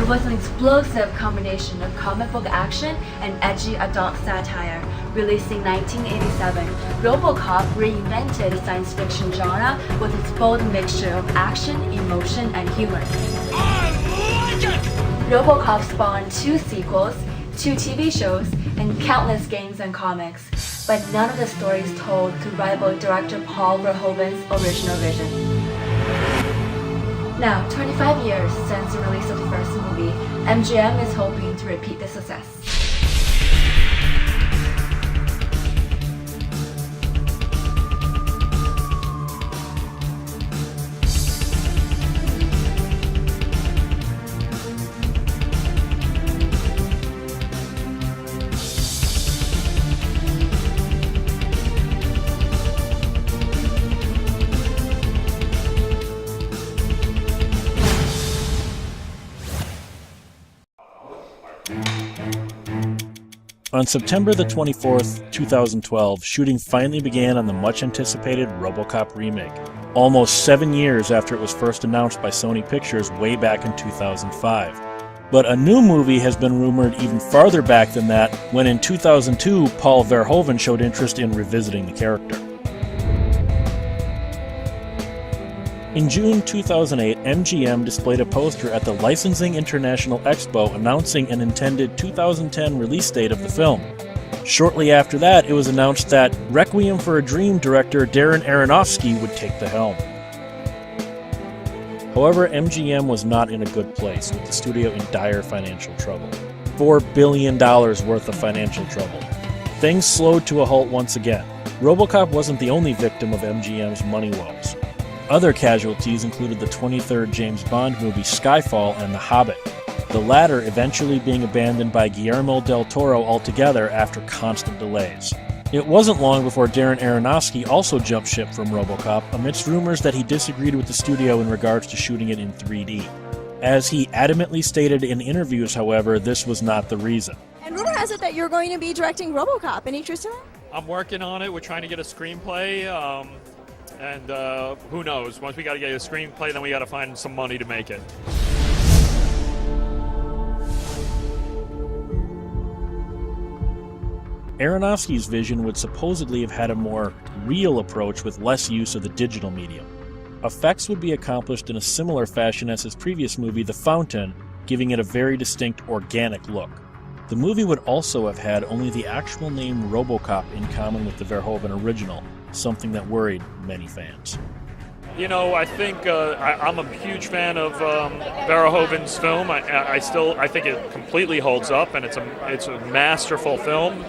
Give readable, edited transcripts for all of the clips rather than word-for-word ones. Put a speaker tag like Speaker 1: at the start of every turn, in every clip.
Speaker 1: It was an explosive combination of comic book action and edgy adult satire. Released in 1987, RoboCop reinvented the science fiction genre with its bold mixture of action, emotion, and humor.
Speaker 2: I like it!
Speaker 1: RoboCop spawned 2 sequels, 2 TV shows, and countless games and comics, but none of the stories told could rival director Paul Verhoeven's original vision. Now, 25 years since the release of the first movie, MGM is hoping to repeat the success.
Speaker 3: On September the 24th, 2012, shooting finally began on the much-anticipated RoboCop remake, almost 7 years after it was first announced by Sony Pictures way back in 2005. But a new movie has been rumored even farther back than that, when in 2002, Paul Verhoeven showed interest in revisiting the character. In June 2008, MGM displayed a poster at the Licensing International Expo announcing an intended 2010 release date of the film. Shortly after that, it was announced that Requiem for a Dream director Darren Aronofsky would take the helm. However, MGM was not in a good place, with the studio in dire financial trouble. $4 billion worth of financial trouble. Things slowed to a halt once again. RoboCop wasn't the only victim of MGM's money woes. Other casualties included the 23rd James Bond movie Skyfall and The Hobbit, the latter eventually being abandoned by Guillermo del Toro altogether after constant delays. It wasn't long before Darren Aronofsky also jumped ship from RoboCop amidst rumors that he disagreed with the studio in regards to shooting it in 3D. As he adamantly stated in interviews, however, this was not the reason.
Speaker 4: And rumor has it that you're going to be directing RoboCop. Any truth to that?
Speaker 5: I'm working on it. We're trying to get a screenplay. And who knows? Once we got to get a screenplay, then we got to find some money to make it.
Speaker 3: Aronofsky's vision would supposedly have had a more real approach with less use of the digital medium. Effects would be accomplished in a similar fashion as his previous movie, The Fountain, giving it a very distinct organic look. The movie would also have had only the actual name RoboCop in common with the Verhoeven original, something that worried many fans.
Speaker 5: You know, I think I'm a huge fan of Verhoeven's film. I think it completely holds up, and it's a masterful film.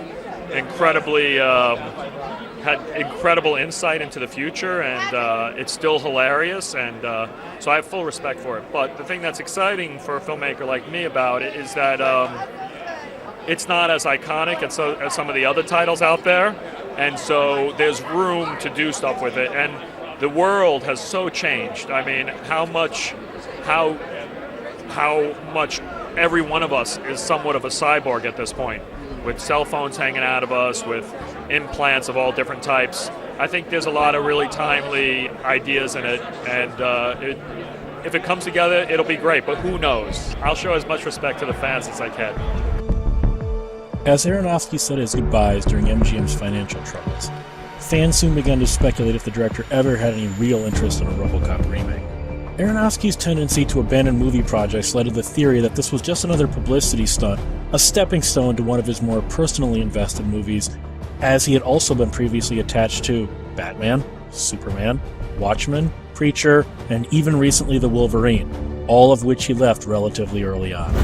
Speaker 5: Incredibly had incredible insight into the future, and it's still hilarious, and so I have full respect for it. But the thing that's exciting for a filmmaker like me about it is that it's not as iconic as some of the other titles out there. And so there's room to do stuff with it. And the world has so changed. I mean, how much every one of us is somewhat of a cyborg at this point, with cell phones hanging out of us, with implants of all different types. I think there's a lot of really timely ideas in it, and if it comes together, it'll be great, but who knows? I'll show as much respect to the fans as I can.
Speaker 3: As Aronofsky said his goodbyes during MGM's financial troubles, fans soon began to speculate if the director ever had any real interest in a RoboCop remake. Aronofsky's tendency to abandon movie projects led to the theory that this was just another publicity stunt, a stepping stone to one of his more personally invested movies, as he had also been previously attached to Batman, Superman, Watchmen, Preacher, and even recently The Wolverine, all of which he left relatively early on.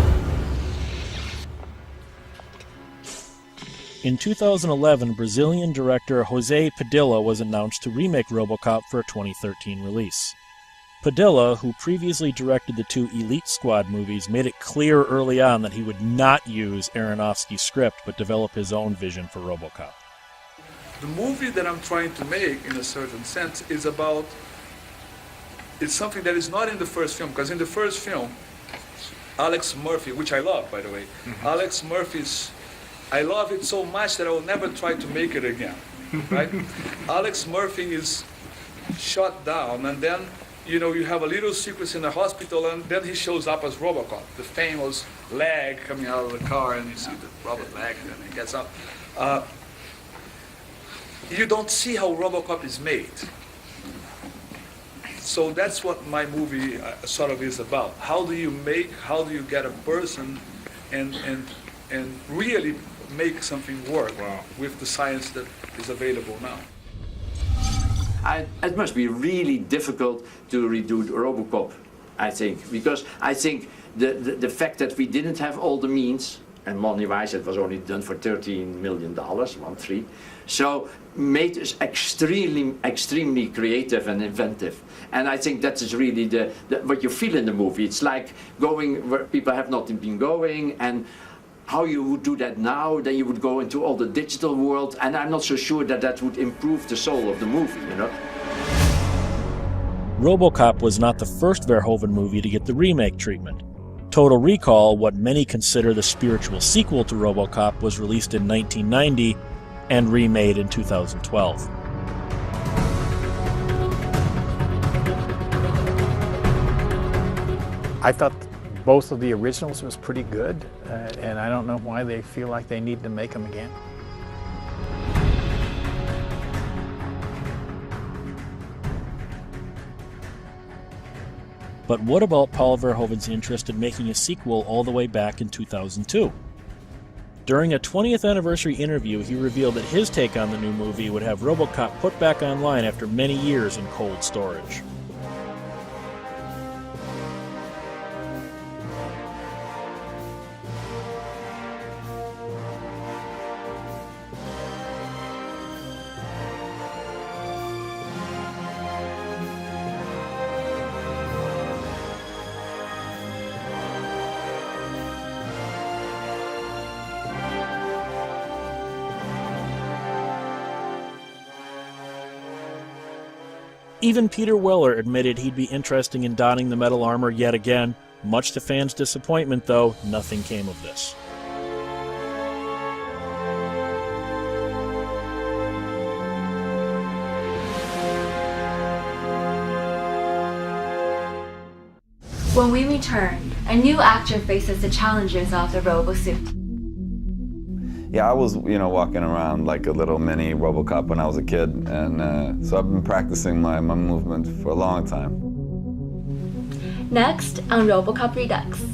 Speaker 3: In 2011, Brazilian director José Padilha was announced to remake RoboCop for a 2013 release. Padilha, who previously directed the 2 Elite Squad movies, made it clear early on that he would not use Aronofsky's script but develop his own vision for RoboCop.
Speaker 6: The movie that I'm trying to make, in a certain sense, is about... It's something that is not in the first film, because in the first film, Alex Murphy, which I love, by the way, Alex Murphy's... I love it so much that I will never try to make it again, right? Alex Murphy is shot down, and then you know, you have a little sequence in the hospital, and then he shows up as RoboCop, the famous leg coming out of the car, and you see the robot leg, and then he gets up. You don't see how RoboCop is made. So that's what my movie sort of is about. How do you get a person and really make something work with the science that is available now?
Speaker 7: It must be really difficult to redo RoboCop, I think, because I think the fact that we didn't have all the means, and money-wise it was only done for $13 million, 1-3, so made us extremely creative and inventive. And I think that is really what you feel in the movie. It's like going where people have not been going, and how you would do that now, then you would go into all the digital world, and I'm not so sure that that would improve the soul of the movie, you know?
Speaker 3: RoboCop was not the first Verhoeven movie to get the remake treatment. Total Recall, what many consider the spiritual sequel to RoboCop, was released in 1990 and remade in 2012.
Speaker 8: I thought both of the originals was pretty good, and I don't know why they feel like they need to make them again.
Speaker 3: But what about Paul Verhoeven's interest in making a sequel all the way back in 2002? During a 20th anniversary interview, he revealed that his take on the new movie would have RoboCop put back online after many years in cold storage. Even Peter Weller admitted he'd be interested in donning the metal armor yet again. Much to fans' disappointment, though, nothing came of this.
Speaker 1: When we return, a new actor faces the challenges of the robo-suit.
Speaker 9: Yeah, I was, walking around like a little mini RoboCop when I was a kid, and so I've been practicing my movement for a long time.
Speaker 1: Next on RoboCop Redux.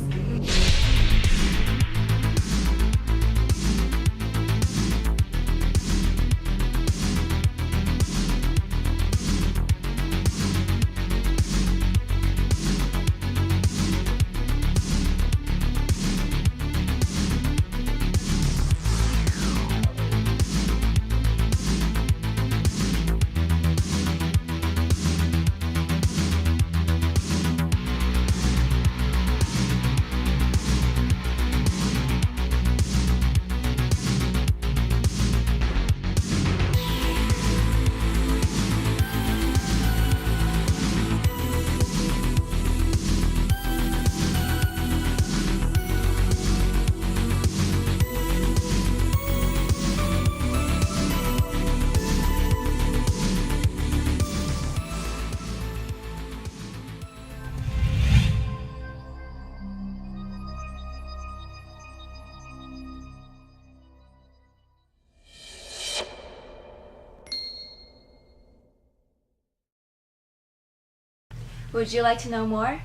Speaker 1: Would you like to know more?